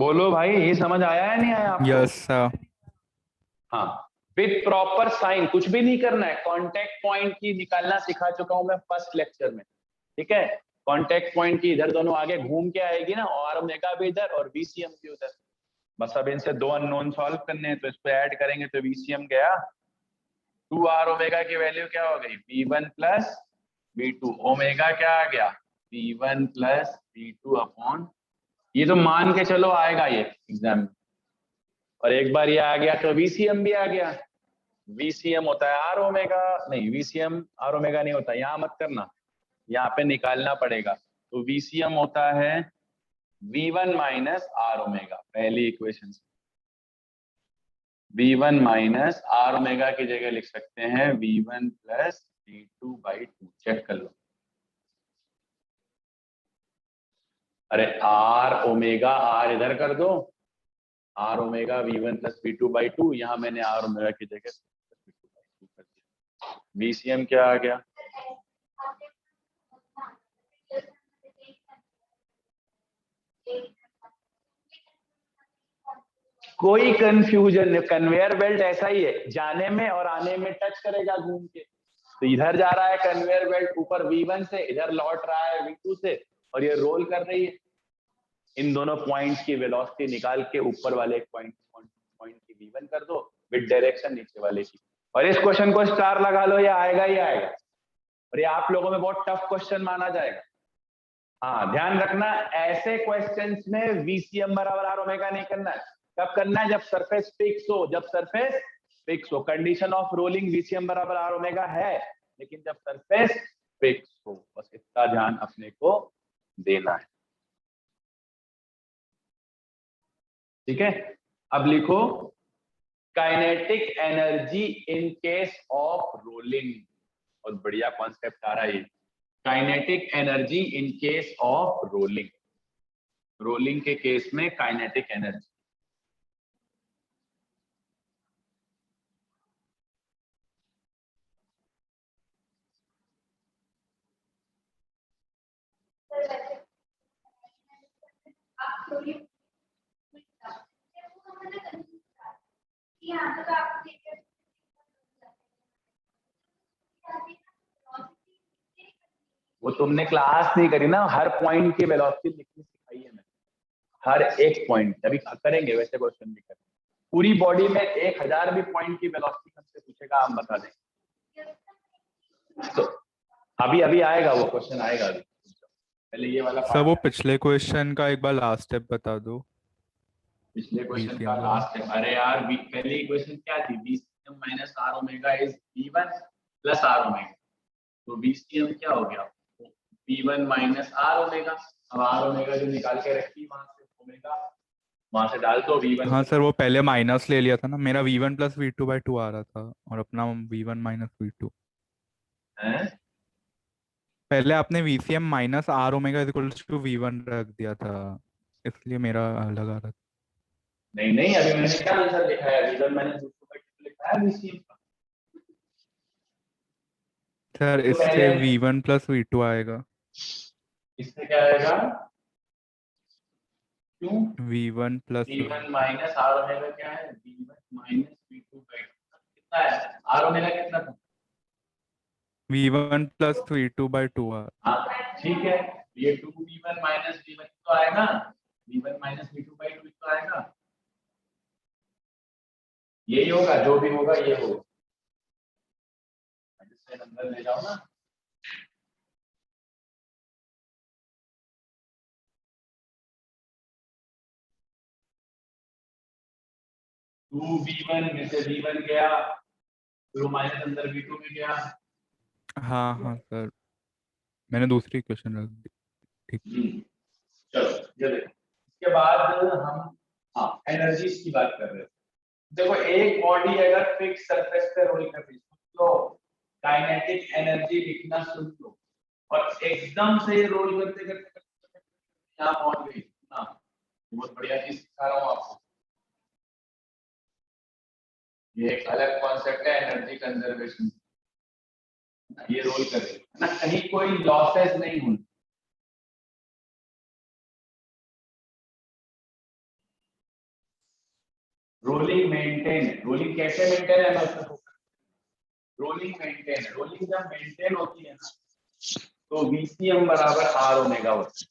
बोलो भाई, ये समझ आया है नहीं आया आपको? Yes sir. हाँ। विथ प्रॉपर साइन, कुछ भी नहीं करना है, कांटेक्ट पॉइंट की निकालना सिखा चुका हूं मैं फर्स्ट लेक्चर में। ठीक है। कांटेक्ट पॉइंट की इधर दोनों आगे घूम के आएगी ना, और ओमेगा भी इधर और वीसीएम भी उधर। बस अब इनसे दो अननोन सॉल्व करने हैं, तो इसको ऐड करेंगे तो वीसीएम गया, 2r ओमेगा की वैल्यू क्या हो गई, v1 प्लस v2। ओमेगा क्या आ गया, v1 प्लस v2 अपॉन, ये तो मान के चलो आएगा ये एग्जाम में। और एक बार ये आ गया तो वीसीएम भी आ गया। वीसीएम होता है आर ओमेगा, नहीं वीसीएम आर ओमेगा नहीं होता, यहां मत करना, यहाँ पे निकालना पड़ेगा। तो वीसीएम होता है v1 माइनस आर ओमेगा, पहली इक्वेशन से v1 माइनस आर ओमेगा की जगह लिख सकते हैं v1 plus v2 by 2। Check कर लो। अरे आर ओमेगा, आर इधर कर दो, are omega v1 plus v2 by 2, यहाँ मैंने आर ओमेगा की जगह v2 बाई 2 कर दिया। वीसीएम क्या आ गया, कोई कंफ्यूजन नहीं, कन्वेयर बेल्ट ऐसा ही है, जाने में और आने में टच करेगा घूम के। तो इधर जा रहा है कन्वेयर बेल्ट ऊपर v1 से, इधर लौट रहा है v2 से, और ये रोल कर रही है। इन दोनों पॉइंट्स की वेलोसिटी निकाल के ऊपर वाले पॉइंट पॉइंट की v1 कर दो विद डायरेक्शन नीचे वाले की, और इस क्वेश्चन को स्टार लगा लो, ये आएगा ही आएगा। और ये आप लोगों में बहुत टफ क्वेश्चन माना जाएगा। हाँ ध्यान रखना, ऐसे क्वेश्चंस में वीसीएम बराबर आर ओमेगा नहीं करना है। कब करना है, जब सरफेस फिक्स हो, जब सरफेस फिक्स हो। कंडीशन ऑफ रोलिंग वीसीएम बराबर आर ओमेगा है, लेकिन जब सरफेस फिक्स हो, बस इतना ध्यान अपने को देना है। ठीक है। अब लिखो kinetic energy in case of rolling. बहुत बढ़िया कॉन्सेप्ट आ रहा है ये, kinetic energy in case of rolling. Rolling के केस में काइनेटिक एनर्जी। वो तुमने क्लास नहीं करी ना, हर पॉइंट की वेलोसिटी लिखनी सिखाई है मैंने, हर एक पॉइंट। अभी करेंगे वैसे क्वेश्चन भी करेंगे, पूरी बॉडी में 1000 भी पॉइंट की वेलोसिटी हमसे पूछेगा, हम बता देंगे। तो अभी अभी आएगा वो क्वेश्चन, आएगा अभी, पहले ये वाला सर वो पार्ट। पिछले क्वेश्चन का एक बार लास्ट स्टेप बता दो। पिछले क्वेश्चन का वीसीएम वाला। लास्ट है, अरे यार पहली इक्वेशन क्या थी, VCM minus R omega is v1 plus R omega. तो वीसीएम क्या हो गया, v1 माइनस आर ओमेगा। अब आर ओमेगा जो निकाल के रखी वहां से ओमेगा, वहां से डाल दो v1 हाँ प्लस। सर, वो पहले माइनस ले लिया था ना, मेरा v1 + v2/2 आ रहा था और अपना v1 - v2। है पहले आपने VCM minus R omega equals to v1 रख दिया था, इसलिए मेरा अलग आ रहा था। नहीं नहीं, अभी मैंने क्या आंसर लिखा है, v1 माइनस v2 लिखा है वीसीएम का। सर तो इससे पहले v1 + v2 आएगा। इससे क्या आएगा, क्यों, v1 + v1 minus R omega क्या है, v1 माइनस v2 बाई कितना है, आर ओमेगा कितना था। v1 + v2/2 आ। हाँ ठीक है, ये 2v1 माइनस v1 तो आएगा, v1 माइनस v2 बाई 2 तो आएगा, यही होगा, जो भी होगा ये होगा। इससे नंबर ले जाओ ना, 2v1 में से v1 गया, फिर माइनस अंदर v2 में गया। हाँ हाँ सर, मैंने दूसरी क्वेश्चन रख दी। ठीक। चलो ये देखो, इसके बाद हम हाँ एनर्जीज की बात कर रहे हैं। देखो एक बॉडी अगर फिक्स सरफेस पे रोल कर रही है तो काइनेटिक एनर्जी लिखना शुरू लो, और एकदम से ये रोल करते करते करते यहाँ पहुंच गई ना, बहुत बढ़िया चीज सिखा रहा हूँ आपको। ये एक अलग कॉन्सेप्ट है एनर्जी कंजर्वेशन, ये रोल कर रही है ना, कहीं कोई लॉसेस नहीं हुई। रोलिंग मेंटेन, रोलिंग कैसे मेंटेन है, मैं उसमें रोलिंग मेंटेन, रोलिंग जब मेंटेन होती है ना तो VCM बराबर R ओमेगा होता है।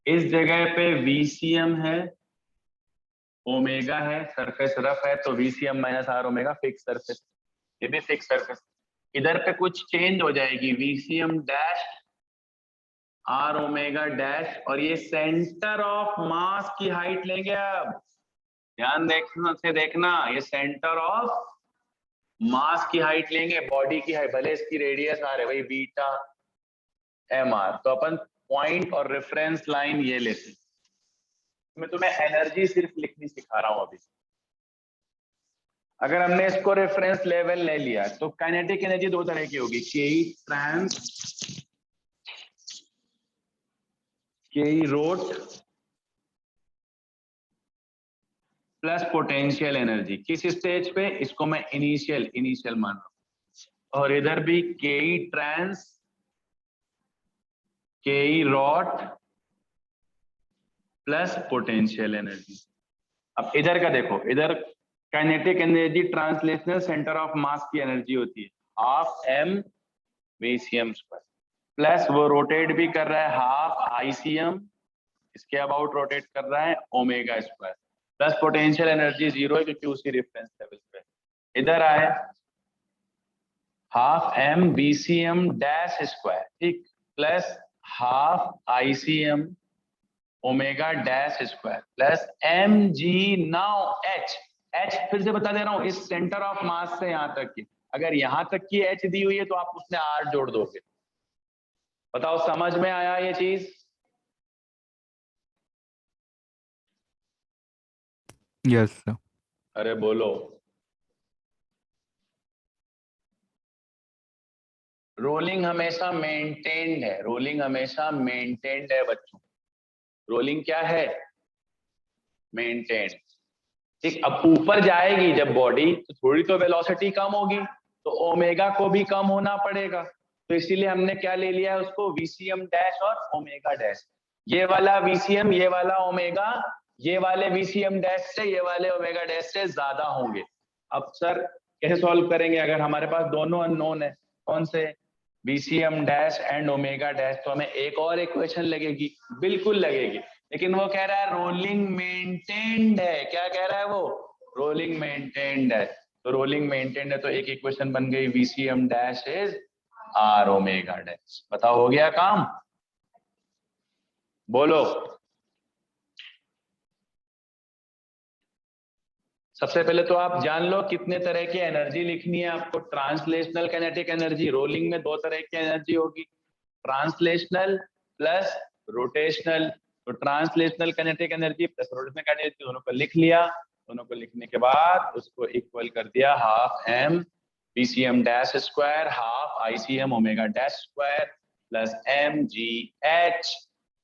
इस जगह पे VCM है, ओमेगा है, सरफेस रफ है, तो VCM minus R omega fix surface, ये भी फिक्स सरफेस। इधर पे कुछ चेंज हो जाएगी, VCM dash R omega dash, और ये सेंटर ऑफ मास की हाइट लेंगे। अब ध्यान देखना, ये सेंटर ऑफ मास की हाइट लेंगे, बॉडी की हाइट, भले इसकी रेडियस आ रही है भाई बीटा MR, तो अपन पॉइंट और रेफरेंस लाइन ये लेते हैं। मैं तुम्हें एनर्जी सिर्फ लिखनी सिखा रहा हूं अभी। अगर हमने इसको रेफरेंस लेवल ले लिया तो काइनेटिक एनर्जी दो तरह की होगी, केई ट्रांस, केई रोट प्लस पोटेंशियल एनर्जी। किस स्टेज पे? इसको मैं इनिशियल मान रहा हूं। और इधर भी केई ट्रांस, केई रॉट प्लस पोटेंशियल एनर्जी। अब इधर का देखो, इधर kinetic energy translational centre of mass की एनर्जी होती है half m VCM square, plus वो रोटेट भी कर रहा है हाफ ICM, इसके अबाउट रोटेट कर रहा है omega square, plus potential energy 0 है क्योंकि उसी रेफरेंस लेवल पे। इधर आए half m VCM dash square, ठीक, plus half ICM omega dash square plus mg now h फिर से बता दे रहा हूं, इस सेंटर ऑफ मास से यहां तक की, अगर यहां तक की h दी हुई है तो आप उसमें r जोड़ दोगे। बताओ समझ में आया ये चीज? Yes sir. अरे बोलो। रोलिंग हमेशा मेंटेन्ड है, रोलिंग हमेशा मेंटेन्ड है बच्चों। रोलिंग क्या है? मेंटेन्ड। ठीक, अब ऊपर जाएगी जब बॉडी तो थोड़ी तो वेलोसिटी कम होगी, तो ओमेगा को भी कम होना पड़ेगा, तो इसीलिए हमने क्या ले लिया है उसको, VCM डैश और ओमेगा डैश। ये वाला VCM, ये वाला ओमेगा, ये वाले VCM डैश से ये वाले ओमेगा डैश से ज्यादा होंगे। अब सर कैसे सॉल्व करेंगे? अगर हमारे पास दोनों अननोन है, कौन से? VCM dash and omega dash, तो हमें एक और इक्वेशन लगेगी, बिल्कुल लगेगी, लेकिन वो कह रहा है रोलिंग मेंटेन्ड है। क्या कह रहा है वो? रोलिंग मेंटेन्ड है। तो रोलिंग मेंटेन्ड है तो एक इक्वेशन बन गई, VCM dash is R omega dash. बताओ हो गया काम? बोलो। सबसे पहले तो आप जान लो कितने तरह की एनर्जी लिखनी है आपको। ट्रांसलेशनल काइनेटिक एनर्जी, रोलिंग में दो तरह की एनर्जी होगी, ट्रांसलेशनल प्लस रोटेशनल। तो translational kinetic energy plus rotational kinetic energy दोनों को लिख लिया, दोनों को लिखने के बाद उसको इक्वल कर दिया half m VCM dash square half ICM omega dash square plus mgh,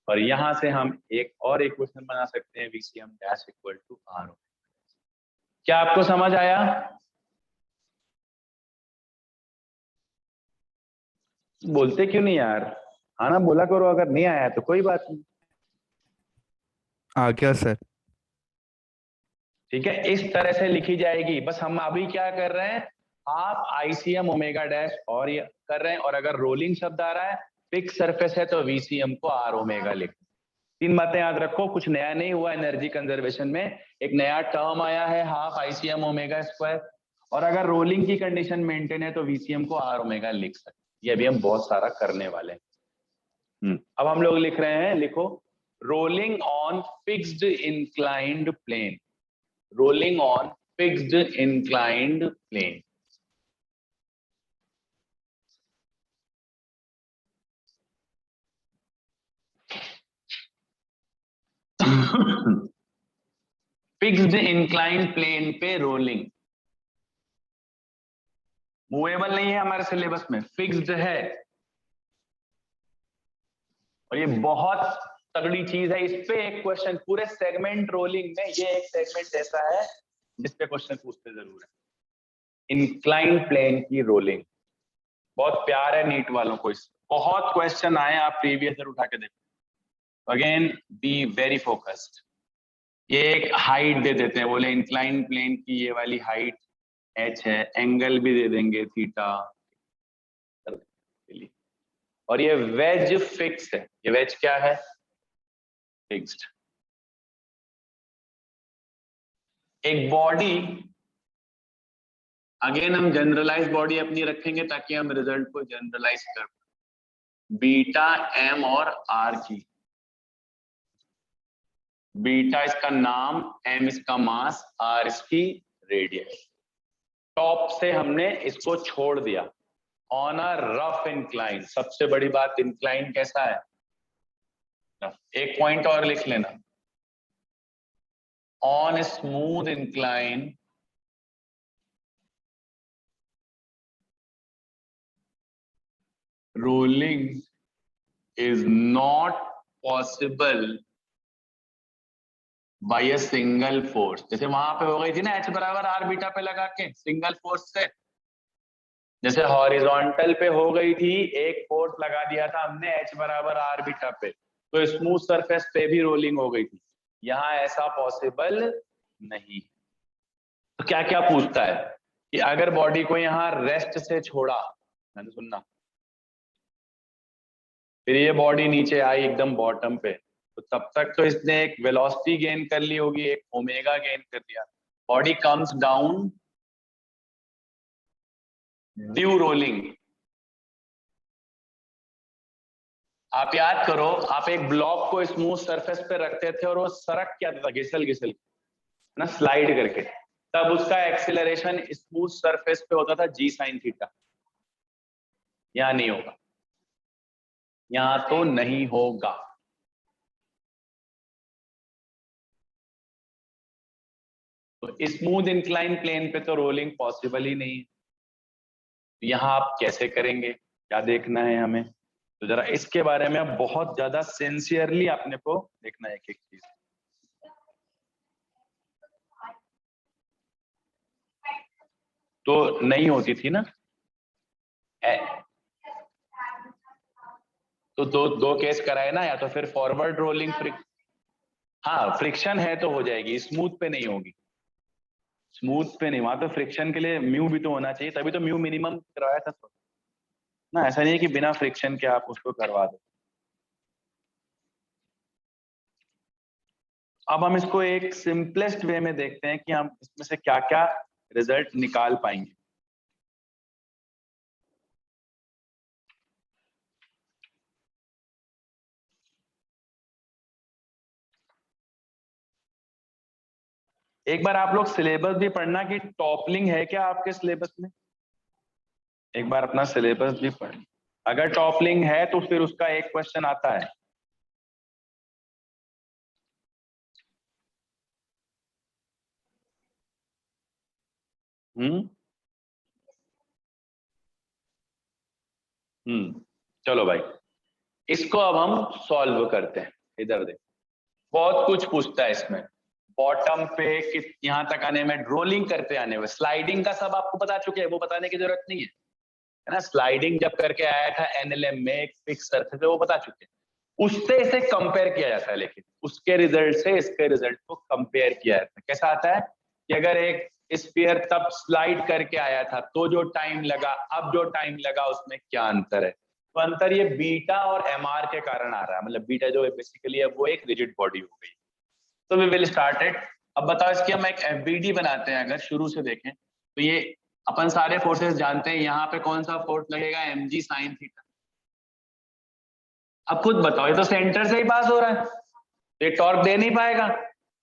और यहां से हम एक और इक्वेशन बना सकते हैं, VCM dash equal to R। क्या आपको समझ आया? बोलते क्यों नहीं यार? हाँ ना बोला करो, अगर नहीं आया तो कोई बात नहीं। आ गया सर। ठीक है, इस तरह से लिखी जाएगी। बस हम अभी क्या कर रहे हैं, हाफ ICM ओमेगा डैश और ये कर रहे हैं, और अगर रोलिंग शब्द आ रहा है, फिक्स सरफेस है, तो VCM को R ओमेगा लिख। तीन बातें याद रखो, कुछ नया नहीं हुआ एनर्जी कंजर्वेशन में, एक नया टर्म आया है हाफ ICM ओमेगा स्क्वायर, और अगर रोलिंग की कंडीशन मेंटेन है तो VCM को R ओमेगा लिख सकते। ये भी हम बहुत सारा करने वाले हैं। अब हम लोग लिख रहे हैं, लिखो, rolling on fixed inclined plane, rolling on fixed inclined plane. Fixed inclined plane पे रोलिंग, मूवेबल नहीं है हमारे सिलेबस में, फिक्स्ड है, और ये बहुत तगड़ी चीज है। इस पे एक क्वेश्चन पूरे सेगमेंट रोलिंग में, ये एक सेगमेंट ऐसा है जिस पे क्वेश्चन पूछते जरूर है। इंक्लाइंड प्लेन की रोलिंग बहुत प्यार है नीट वालों को, इस बहुत क्वेश्चन आए, आप प्रीवियस ईयर उठा के देखो। Again be very focused. ये एक हाइट दे देते हैं, बोले इंक्लाइन प्लेन की ये वाली हाइट h है, एंगल भी दे देंगे थीटा, और ये वेज फिक्स है। ये वेज क्या है? फिक्स्ड। एक बॉडी, अगेन हम जनरलाइज बॉडी अपनी रखेंगे ताकि हम रिजल्ट को जनरलाइज कर पाए। बीटा एम और आर की, बीटा इसका नाम, एम इसका मास, आर इसकी रेडियस। टॉप से हमने इसको छोड़ दिया ऑन अ रफ इंक्लाइन। सबसे बड़ी बात, इंक्लाइन कैसा है? एक पॉइंट और लिख लेना, on smooth incline rolling is not possible by a single force। जैसे वहां पे हो गई थी ना h बराबर आर बीटा पे लगा के सिंगल फोर्स से, जैसे हॉरिजॉन्टल पे हो गई थी, एक फोर्स लगा दिया था हमने h बराबर आर बीटा पे, तो स्मूथ सरफेस पे भी रोलिंग हो गई थी। यहाँ ऐसा पॉसिबल नहीं। तो क्या क्या पूछता है कि अगर बॉडी को यहाँ रेस्ट से छोड़ा, मैंने सुनना, फिर ये बॉडी नीचे आई एकदम बॉटम पे, तो तब तक तो इसने एक वेलोसिटी गेन कर ली होगी, एक ओमेगा गेन कर लिया। Body comes down due rolling. आप याद करो, आप एक ब्लॉक को स्मूथ सरफेस पे रखते थे और वो सरक क्या था, घिसल घिसल ना, स्लाइड करके, तब उसका एक्सेलरेशन स्मूथ सरफेस पे होता था जी साइन थीटा। यहां नहीं होगा, यहां तो नहीं होगा। तो स्मूथ इंक्लाइन प्लेन पे तो रोलिंग पॉसिबल ही नहीं है। यहाँ आप कैसे करेंगे, क्या देखना है हमें? तो जरा इसके बारे में बहुत ज्यादा सिंसियरली आपने को देखना है एक एक चीज। तो नहीं होती थी ना, तो दो केस कराए ना, या तो फिर फॉरवर्ड रोलिंग हाँ फ्रिक्शन है तो हो जाएगी, स्मूथ पे नहीं होगी। स्मूथ पे नहीं, वहां तो फ्रिक्शन के लिए म्यू भी तो होना चाहिए, तभी तो म्यू मिनिमम करवाया था तो ना। ऐसा नहीं है कि बिना फ्रिक्शन के आप उसको करवा दो। अब हम इसको एक सिंपलेस्ट वे में देखते हैं कि हम इसमें से क्या क्या रिजल्ट निकाल पाएंगे। एक बार आप लोग सिलेबस भी पढ़ना कि टॉपलिंग है क्या आपके सिलेबस में। एक बार अपना सिलेबस भी पढ़, अगर टॉपलिंग है तो फिर उसका एक क्वेश्चन आता है। चलो भाई, इसको अब हम सॉल्व करते हैं। इधर देख, बहुत कुछ पूछता है इसमें। बॉटम पे यहाँ तक आने में, रोलिंग करते आने में, स्लाइडिंग का सब आपको बता चुके हैं, वो बताने की जरूरत नहीं है, है ना। स्लाइडिंग जब करके आया था एनएलएम में, एक फिक्स सरफेस है, वो बता चुके हैं। उससे इसे कंपेयर किया जाता है, लेकिन उसके रिजल्ट से इसके रिजल्ट को कंपेयर किया जाता है। कैसा आता है कि अगर एक स्फीयर तब स्लाइड करके आया था तो जो टाइम लगा, अब जो टाइम लगा, उसमें क्या अंतर है। तो अंतर ये बीटा और एमआर के कारण आ रहा है। मतलब बीटा जो बेसिकली है वो एक रिजिड बॉडी हो गई। तो वी विल स्टार्ट इट। अब बताओ, इसकी हम एक एफबीडी बनाते हैं। अगर शुरू से देखें तो ये अपन सारे फोर्सेस जानते हैं, यहाँ पे कौन सा फोर्स लगेगा, mg साइन थीटा। अब खुद बताओ, ये तो सेंटर से ही पास हो रहा है, तो ये टॉर्क दे नहीं पाएगा,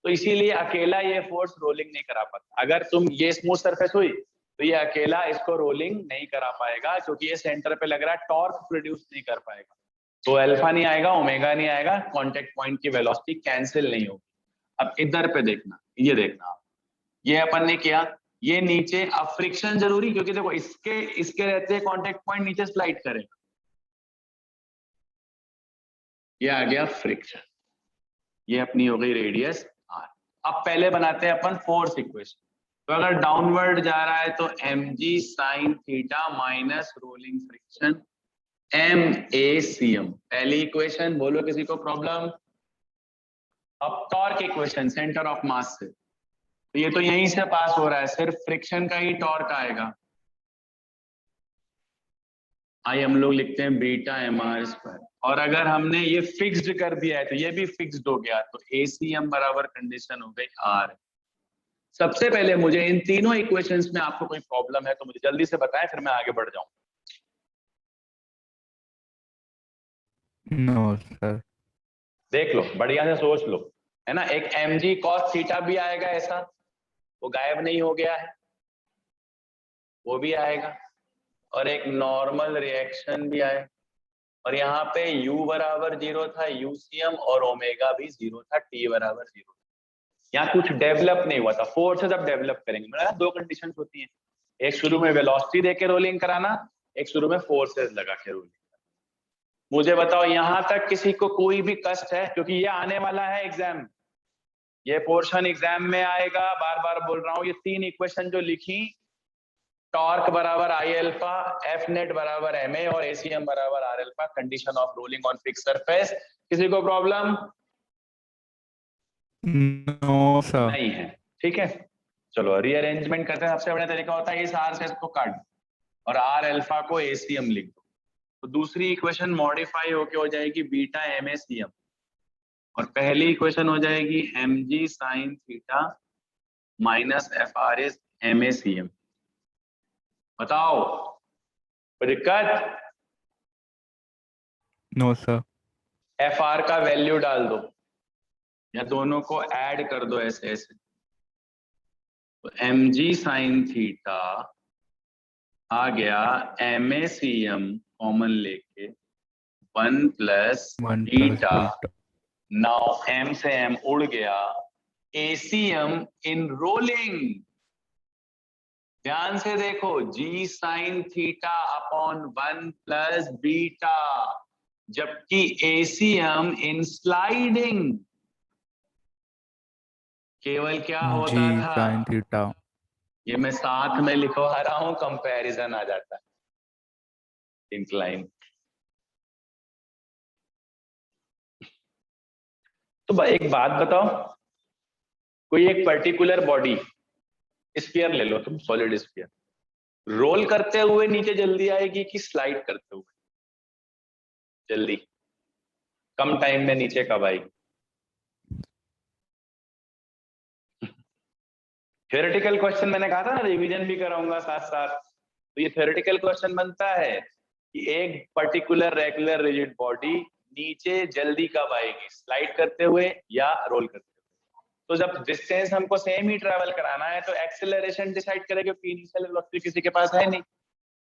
तो इसीलिए अकेला ये फोर्स रोलिंग नहीं करा पाता। अगर तुम ये स्मूथ सरफेस हुई तो ये अकेला इसको रोलिंग नहीं करा पाएगा, क्योंकि ये सेंटर पे लग रहा है, टॉर्क प्रोड्यूस नहीं कर पाएगा। तो अल्फा नहीं आएगा, ओमेगा नहीं आएगा, कांटेक्ट पॉइंट की वेलोसिटी कैंसिल नहीं होगी। अब इधर पे देखना, ये देखना आप, ये अपन ने किया, ये नीचे। अब फ्रिक्शन जरूरी, क्योंकि देखो इसके रहते हैं कांटेक्ट पॉइंट नीचे स्लाइड करेगा, ये आ गया फ्रिक्शन, ये अपनी हो गई रेडियस आर। अब पहले बनाते हैं अपन फोर्स इक्वेशन। तो अगर डाउनवर्ड जा रहा है तो mg sine theta minus rolling friction MACM। पहली इक्वेशन बोलो, किसी को प्रॉब्लम? अब टॉर्क इक्वेशन सेंटर ऑफ मास से, तो ये तो यहीं से पास हो रहा है, सिर्फ फ्रिक्शन का ही टॉर्क आएगा। आई हम लोग लिखते हैं बीटा mr स्क्वायर, और अगर हमने ये फिक्स्ड कर दिया है तो ये भी फिक्स्ड हो गया, तो ACM बराबर कंडीशन हो गई R। सबसे पहले मुझे इन तीनों इक्वेशंस में आपको कोई प्रॉब्लम है तो मुझे जल्दी से बताएं, फिर मैं आगे बढ़ जाऊं। No sir. देख लो, बढ़िया से सोच लो, है ना। एक mg cos थीटा भी आएगा ऐसा, वो गायब नहीं हो गया है, वो भी आएगा, और एक नॉर्मल रिएक्शन भी आए, और यहाँ पे u बराबर 0 था, UCM, और ओमेगा भी 0 था, t बराबर 0 था। यहाँ कुछ डेवलप नहीं हुआ था, फोर्सेस अब डेवलप करेंगे। मतलब दो कंडीशंस होती हैं, एक शुरू में वेलोसिटी देके रोलिंग कराना, एक शुरू में फोर्सेस लगा के रोलिंग। मुझे बताओ यहाँ तक किसी को कोई भी कष्ट है? क्योंकि ये आने वाला है एग्जाम, ये पोर्शन एग्जाम में आएगा, बार बार बोल रहा हूँ। ये तीन इक्वेशन जो लिखी, टॉर्क बराबर आई अल्फा, एफ नेट बराबर एम ए, और ACM बराबर R alpha, condition of rolling on fix surface. किसी को प्रॉब्लम नो सर। नहीं है? ठीक है, चलो रीअरेंजमेंट करते हैं। सबसे बड़ा तरीका होता है इस आर से इसको काट दो और आर अल्फा को ACM लिख दो, तो दूसरी इक्वेशन मॉडिफाई होके हो जाएगी बीटा MACM, और पहली इक्वेशन हो जाएगी mg sine theta minus FR is MACM। बताओ कोई दिक्कत? No sir. FR का वैल्यू डाल दो या दोनों को ऐड कर दो ऐसे ऐसे, तो mg साइन थीटा आ गया MACM कॉमन लेके 1 plus 1 plus beta, beta. Now m से m उड़ गया, ACM इन रोलिंग। ध्यान से देखो, g sign theta upon 1 plus beta, जबकि ACM इन स्लाइडिंग केवल क्या होता जी था? Sign theta. ये मैं साथ में लिखवा रहा हूं, कंपैरिजन आ जाता है, इंक्लाइन। तो भाई एक बात बताओ, कोई एक पर्टिकुलर बॉडी, स्फीयर ले लो तुम, सॉलिड स्फीयर, रोल करते हुए नीचे जल्दी आएगी कि स्लाइड करते हुए जल्दी? कम टाइम में नीचे कब आएगी? थ्योरेटिकल क्वेश्चन मैंने कहा था ना, रिवीजन भी कराऊंगा साथ साथ। तो ये थ्योरेटिकल क्वेश्चन बनता है कि एक पर्टिकुलर रेगुलर रिजिड बॉडी नीचे जल्दी कब आएगी, स्लाइड करते हुए या रोल करते हुए? तो जब डिस्टेंस हमको सेम ही ट्रेवल कराना है तो एक्सेलरेशन डिसाइड करेगा, क्योंकि इनिशियल वेलोसिटी किसी के पास है नहीं,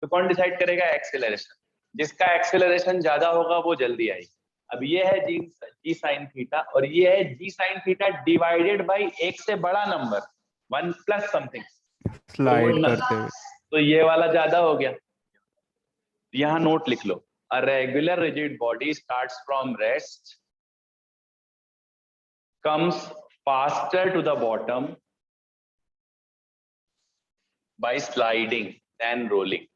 तो कौन डिसाइड करेगा? एक्सेलरेशन। जिसका एक्सेलरेशन ज्यादा होगा वो जल्दी आएगी। अब ये है जी साइन थीटा, और ये है जी साइन थीटा डिवाइडेड बाई एक से बड़ा नंबर, 1 प्लस समथिंग, स्लाइड करते हुए। तो ये वाला ज्यादा हो गया। यहां नोट लिख लो, a regular rigid body starts from rest, comes faster to the bottom by sliding than rolling,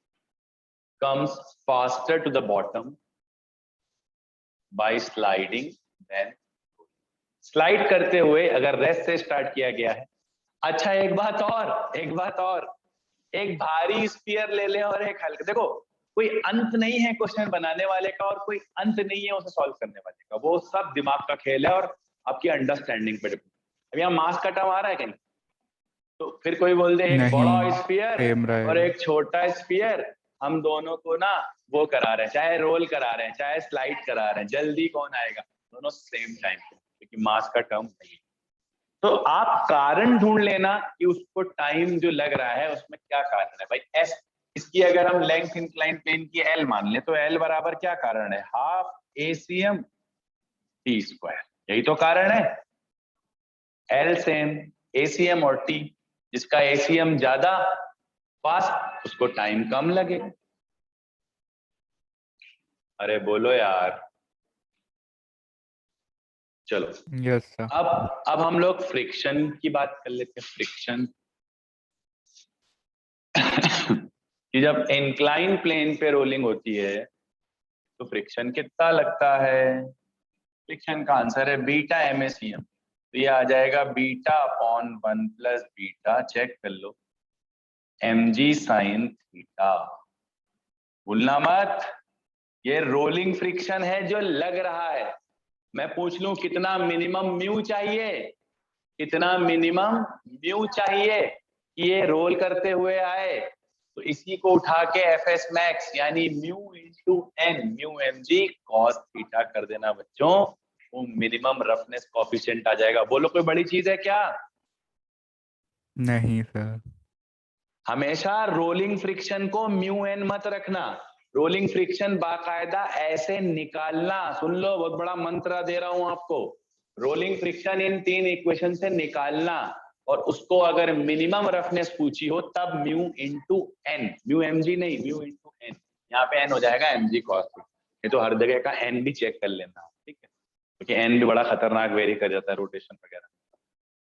comes faster to the bottom by sliding than slide करते हुए अगर रेस्ट से स्टार्ट किया गया है। अच्छा एक बात और, एक भारी स्फीयर ले लें और एक हल्का, देखो कोई अंत नहीं है क्वेश्चन बनाने वाले का, और कोई अंत नहीं है उसे सॉल्व करने वाले का, वो सब दिमाग का खेल है और आपकी अंडरस्टैंडिंग पे डिपेंड। अब यहाँ मास कटा आ रहा है कहीं, तो फिर कोई बोल दे एक नहीं, बड़ा स्फीयर सेम और रहेगा। एक छोटा स्फीयर, हम दोनों को ना वो करा रहे हैं, चाहे रोल करा रहे हैं चाहे स्लाइड करा रहे हैं, जल्दी कौन आएगा? दोनों सेम टाइम पे, क्योंकि मास का टर्म नहीं है। तो आप कारण ढूंढ लेना कि उसको टाइम जो लग रहा है उसमें क्या कारण है। भाई एस, इसकी अगर हम लेंथ इंक्लाइन प्लेन की एल मान ले, तो एल बराबर क्या कारण है? हाफ ACM टी स्क्वायर, यही तो कारण है। एल सेम, ACM और टी, जिसका ACM ज्यादा फास्ट उसको टाइम कम लगे। अरे बोलो यार। चलो यस सर। अब हम लोग फ्रिक्शन की बात कर लेते हैं। फ्रिक्शन कि जब इंक्लाइन प्लेन पे रोलिंग होती है तो फ्रिक्शन कितना लगता है? फ्रिक्शन का आंसर है बीटा MACM। तो ये आ जाएगा beta upon 1 plus beta, check कर लो, mg साइन थीटा। भूलना मत, ये रोलिंग फ्रिक्शन है जो लग रहा है। मैं पूछ लूं कितना मिनिमम म्यू चाहिए, कितना मिनिमम म्यू चाहिए कि ये रोल करते हुए आए, तो इसी को उठा के एफ एस मैक्स यानी mu into N, mu M G cos theta कर देना बच्चों, वो मिनिमम रफनेस कोफिशिएंट आ जाएगा। बोलो कोई बड़ी चीज है क्या? नहीं सर। हमेशा रोलिंग फ्रिक्शन को म्यू एन मत रखना, रोलिंग फ्रिक्शन बाकायदा ऐसे निकालना। सुन लो, बहुत बड़ा मंत्र दे रहा हूं आपको, रोलिंग फ्रिक्शन इन 3 इक्वेशन से निकालना, और उसको अगर मिनिमम रफनेस पूछी हो तब mu into N, mu M G नहीं, म्यू इंटू एन, यहाँ पे एन हो जाएगा एम जी कॉस थीटा। ये तो हर जगह का एन भी चेक कर लेना, ठीक है, क्योंकि एन भी बड़ा खतरनाक वेरी कर जाता है रोटेशन वगैरह।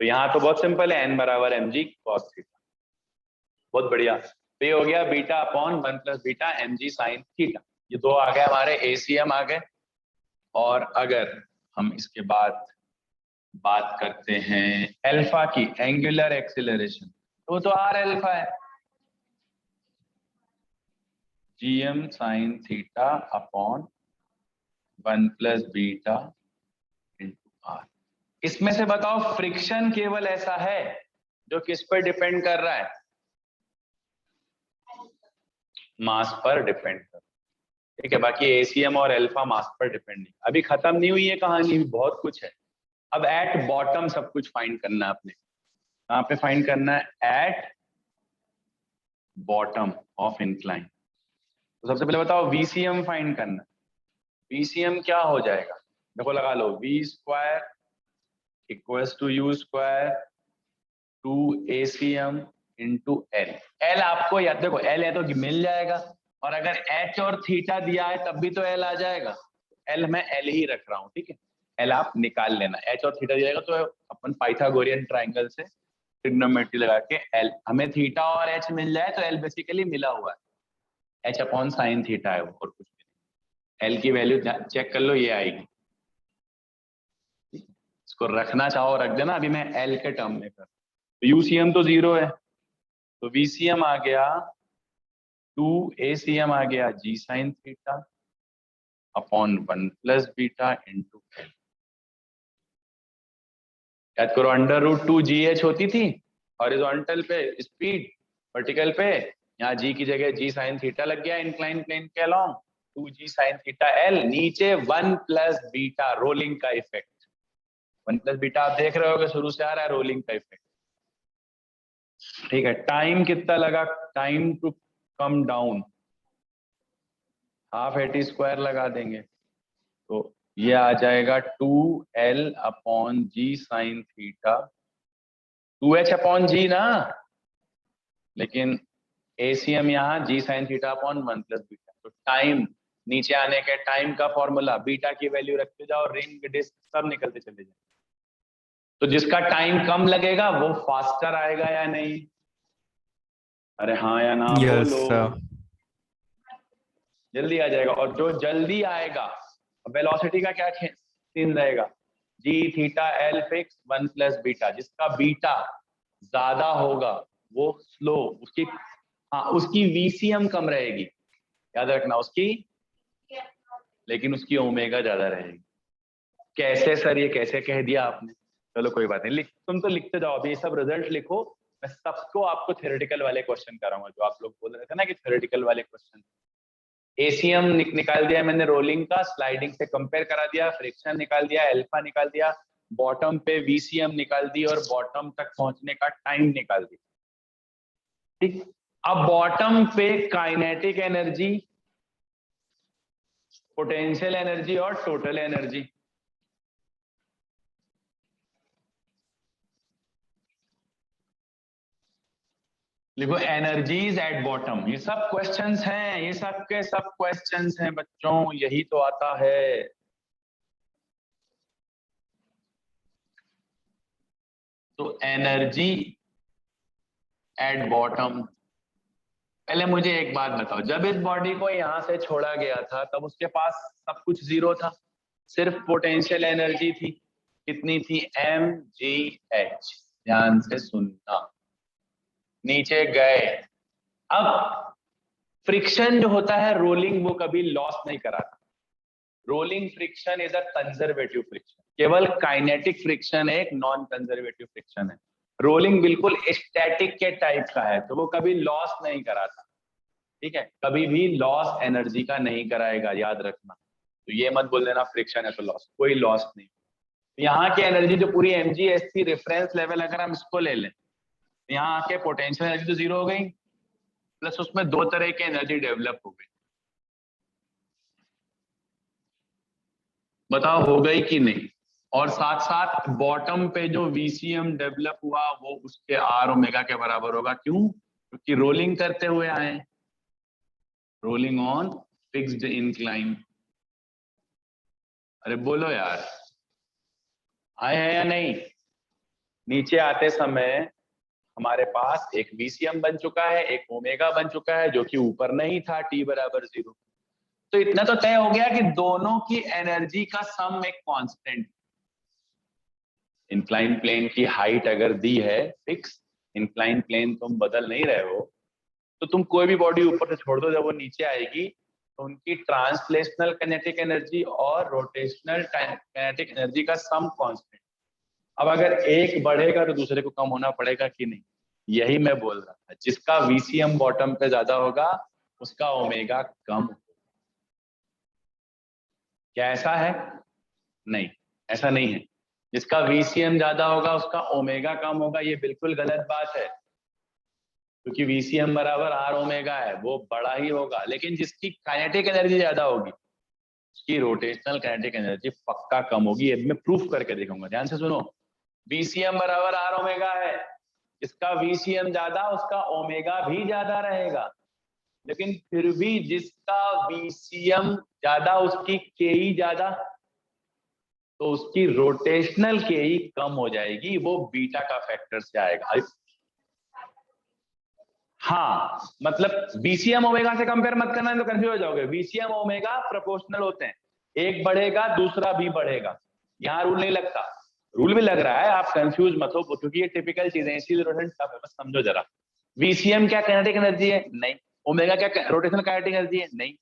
तो यहाँ तो बहुत सिंपल है, एन बराबर एम जी कॉस थीटा। बहुत बढ़िया, तो ये हो गया beta upon 1 plus beta M G sine theta. ये दो आ गए हमारे, एसीएम आ गए। और अगर हम इसके बाद बात करते हैं अल्फा की, एंगुलर एक्सीलरेशन, तो आर अल्फा है, GM sine theta upon 1 plus beta into r. इसमें से बताओ फ्रिक्शन केवल ऐसा है जो किस पर डिपेंड कर रहा है? मास पर डिपेंड कर, ठीक है। बाकी एसीएम और अल्फा मास पर डिपेंड नहीं। अभी खत्म नहीं हुई है कहानी, बहुत कुछ है। अब एट बॉटम सब कुछ फाइंड करना है आपने। कहाँ पे फाइंड करना है? At bottom of incline. तो सबसे पहले बताओ वीसीएम फाइंड करना है। वीसीएम क्या हो जाएगा? देखो लगा लो, V square equals to U square 2 into L. L आपको याद, देखो एल है तो मिल जाएगा, और अगर एच और थीटा दिया है तब भी तो एल आ जाएगा। एल मैं एल ही रख रहा हूँ, ठीक है। एल आप निकाल लेना, एच और थीटा दिया जाएगा तो अपन पाइथागोरियन ट्राइंगल से ट्रिग्नोमेट्री लगा के एल, हमें थीटा और एच मिल जाए तो एल बेसिकली मिला हुआ है, एच अपॉन साइन थीटा है वो, और कुछ नहीं। एल की वैल्यू चेक कर लो, ये आएगी। इसको रखना चाहो रख देना, अभी मैं एल के टर्म में कर। तो यूसीएम तो 0 है, तो वीसीएम आ गया 2 आ गया g sine theta upon 1 plus beta into L. याद करो, √2 GH होती थी हॉरिजॉन्टल पे स्पीड, वर्टिकल पे यहाँ जी की जगह जी साइन थीटा लग गया इंक्लाइन प्लेन के along, 2G sine theta L, नीचे 1 प्लस बीटा रोलिंग का इफेक्ट। 1 प्लस बीटा आप देख रहे हो शुरू से आ रहा है, रोलिंग का इफेक्ट, ठीक है। टाइम कितना लगा? Time to come down half AT square लगा देंगे, तो ये आ जाएगा 2L upon g sine theta, 2H upon g ना, लेकिन एसीएम यहाँ g sine theta upon 1 plus beta. तो टाइम नीचे आने के टाइम का फॉर्मूला, बीटा की वैल्यू रखते जाओ, रिंग डिस्क सब निकलते चले जाए। तो जिसका टाइम कम लगेगा वो फास्टर आएगा या नहीं? अरे हाँ या ना यस बोलो, सर। जल्दी आ जाएगा। और जो जल्दी आएगा, वेलोसिटी का क्या सीन रहेगा? G theta L fix 1 plus beta, जिसका बीटा ज्यादा होगा वो स्लो, उसकी हाँ उसकी वीसीएम कम रहेगी, याद रखना उसकी, लेकिन उसकी ओमेगा ज्यादा रहेगी। कैसे सर, ये कैसे कह दिया आपने? चलो कोई बात नहीं, तुम तो लिखते जाओ, अभी ये सब रिजल्ट लिखो। मैं सबको आपको थ्योरेटिकल वाले क्वेश्चन कराऊंगा, जो आप लोग बोल रहे थे ना कि थ्योरेटिकल वाले क्वेश्चन। एसीएम निकाल दिया मैंने रोलिंग का, स्लाइडिंग से कंपेयर करा दिया, फ्रिक्शन निकाल दिया, अल्फा निकाल दिया, बॉटम पे वीसीएम निकाल दी, और बॉटम तक पहुंचने का टाइम निकाल दिया, ठीक। अब बॉटम पे काइनेटिक एनर्जी, पोटेंशियल एनर्जी और टोटल एनर्जी, लिखो एनर्जीज एट बॉटम। ये सब क्वेश्चंस हैं, ये सब के सब क्वेश्चंस हैं बच्चों, यही तो आता है। तो एनर्जी एट बॉटम, पहले मुझे एक बात बताओ, जब इस बॉडी को यहां से छोड़ा गया था तब उसके पास सब कुछ 0 था, सिर्फ पोटेंशियल एनर्जी थी। कितनी थी, mgh, ध्यान से सुनना, नीचे गए। अब फ्रिक्शन जो होता है रोलिंग, वो कभी लॉस नहीं कराता। Rolling friction is a conservative friction, केवल काइनेटिक फ्रिक्शन एक नॉन कंजर्वेटिव फ्रिक्शन है। रोलिंग बिल्कुल स्टैटिक के टाइप का है, तो वो कभी लॉस नहीं कराता, ठीक है, कभी भी लॉस एनर्जी का नहीं कराएगा, याद रखना। तो ये मत बोल देना फ्रिक्शन है तो लॉस, कोई लॉस नहीं। यहाँ की एनर्जी जो पूरी mgh थी, रेफरेंस लेवल अगर हम इसको ले लें, यहाँ आके पोटेंशियल एनर्जी तो जीरो हो गई, प्लस उसमें दो तरह की एनर्जी डेवलप हो गई। बताओ हो गई कि नहीं? और साथ साथ बॉटम पे जो VCM डेवलप हुआ वो उसके R ओमेगा के बराबर होगा। क्यों? क्योंकि रोलिंग करते हुए आए, रोलिंग ऑन फिक्स्ड इंक्लाइन। अरे बोलो यार, आए हैं या नहीं? नीचे आते समय हमारे पास एक VCM बन चुका है, एक ओमेगा बन चुका है, जो कि ऊपर नहीं था, t बराबर 0। तो इतना तो तय हो गया कि दोनों की एनर्जी का सम एक कांस्टेंट। इंक्लाइन प्लेन की हाइट अगर दी है फिक्स, इंक्लाइन प्लेन तुम बदल नहीं रहे हो, तो तुम कोई भी बॉडी ऊपर से छोड़ दो, जब वो नीचे आएगी तो उनकी ट्रांसलेशनल काइनेटिक एनर्जी और रोटेशनल काइनेटिक एनर्जी का सम कांस्टेंट। अब अगर एक बढ़ेगा तो दूसरे को कम होना पड़ेगा कि नहीं? यही मैं बोल रहा था, जिसका VCM बॉटम पे ज्यादा होगा उसका ओमेगा कम होगा। क्या ऐसा है? नहीं, ऐसा नहीं है। जिसका VCM ज्यादा होगा उसका ओमेगा कम होगा, ये बिल्कुल गलत बात है, क्योंकि VCM बराबर R ओमेगा है, वो बड़ा ही होगा। लेकिन जिसकी काइनेटिक एनर्जी ज्यादा होगी उसकी रोटेशनल काइनेटिक एनर्जी पक्का कम होगी, ये मैं प्रूफ करके दिखाऊंगा। ध्यान से सुनो, VCM बराबर R ओमेगा है, जिसका VCM ज्यादा उसका ओमेगा भी ज्यादा रहेगा, लेकिन फिर भी जिसका VCM ज्यादा उसकी KE ज्यादा, तो उसकी रोटेशनल KE कम हो जाएगी, वो बीटा का फैक्टर से आएगा। हाँ, मतलब VCM ओमेगा से कंपेयर मत करना, तो कंफ्यूज हो जाओगे। VCM ओमेगा प्रोपोर्शनल होते हैं, एक बढ़ेगा दूसरा भी बढ़ेगा, यहाँ रूल नहीं लगता। रूल भी लग रहा है, आप कंफ्यूज मत हो, क्योंकि ये टिपिकल चीजें, इसीलिए रोटेशन टफ है, बस समझो जरा। VCM क्या काइनेटिक एनर्जी है? नहीं। ओमेगा क्या रोटेशनल काइनेटिक एनर्जी है? नहीं।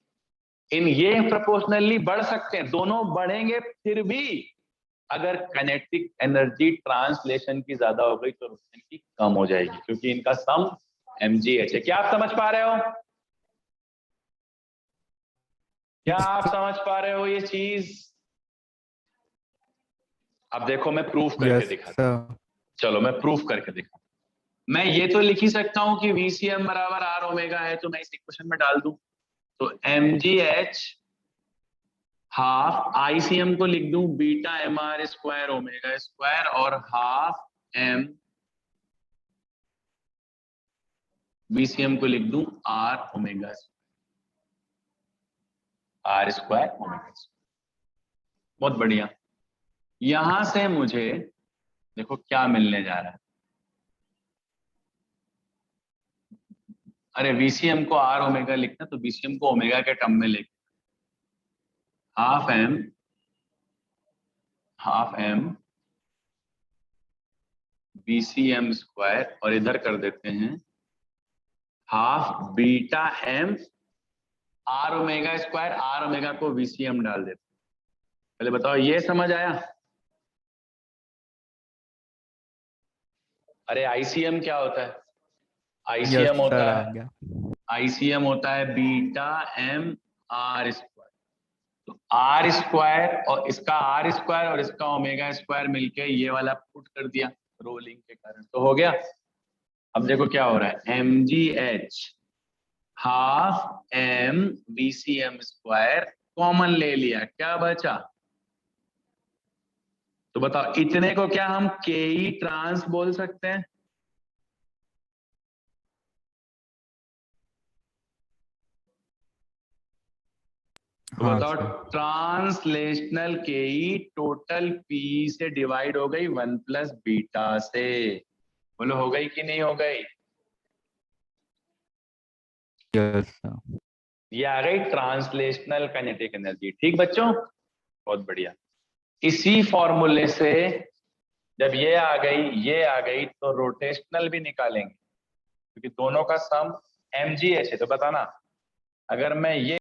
इन ये प्रोपोर्शनली बढ़ सकते हैं, दोनों बढ़ेंगे, फिर भी अगर काइनेटिक एनर्जी ट्रांसलेशन की ज्यादा हो गई तो रोटेशन की कम हो जाएगी, क्योंकि इनका सम mgh है। क्या आप समझ पा रहे हो? क्या आप समझ पा रहे हो ये चीज? अब देखो मैं प्रूफ करके यस दिखाता हूं। सर। चलो मैं प्रूफ करके दिखा, मैं ये तो लिख ही सकता हूं कि VCM बराबर R ओमेगा है, तो मैं इस इक्वेशन में डाल दूं, तो mgh हाफ ICM को लिख दूं beta mr square omega square, और हाफ m VCM को लिख दूं R omega R square omega. बहुत बढ़िया। यहां से मुझे देखो क्या मिलने जा रहा है। अरे VCM को R ओमेगा लिखना, तो VCM को ओमेगा के टर्म में लिख, हाफ m VCM स्क्वायर, और इधर कर देते हैं half beta m R omega square, R omega को VCM डाल देते। पहले बताओ ये समझ आया? अरे ICM क्या होता है? यस ICM सर, होता आ है, गया। ICM होता है बीटा m R स्क्वायर। तो R स्क्वायर और इसका R स्क्वायर और इसका ओमेगा स्क्वायर मिलके ये वाला पुट कर दिया रोलिंग के कारण, तो हो गया। अब देखो क्या हो रहा है, mgh half m VCM square common ले लिया, क्या बचा? तो बताओ इतने को क्या हम KE ट्रांस बोल सकते हैं? तो हाँ बताओ, sir. Translational KE total P से डिवाइड हो गई 1 प्लस बीटा से। बोलो हो गई कि नहीं हो गई? Yes sir. ये आ गई ट्रांसलेशनल काइनेटिक एनर्जी। ठीक बच्चों, बहुत बढ़िया। इसी फॉर्मूले से जब ये आ गई तो रोटेशनल भी निकालेंगे, क्योंकि दोनों का सम mgh है। तो बताना, अगर मैं ये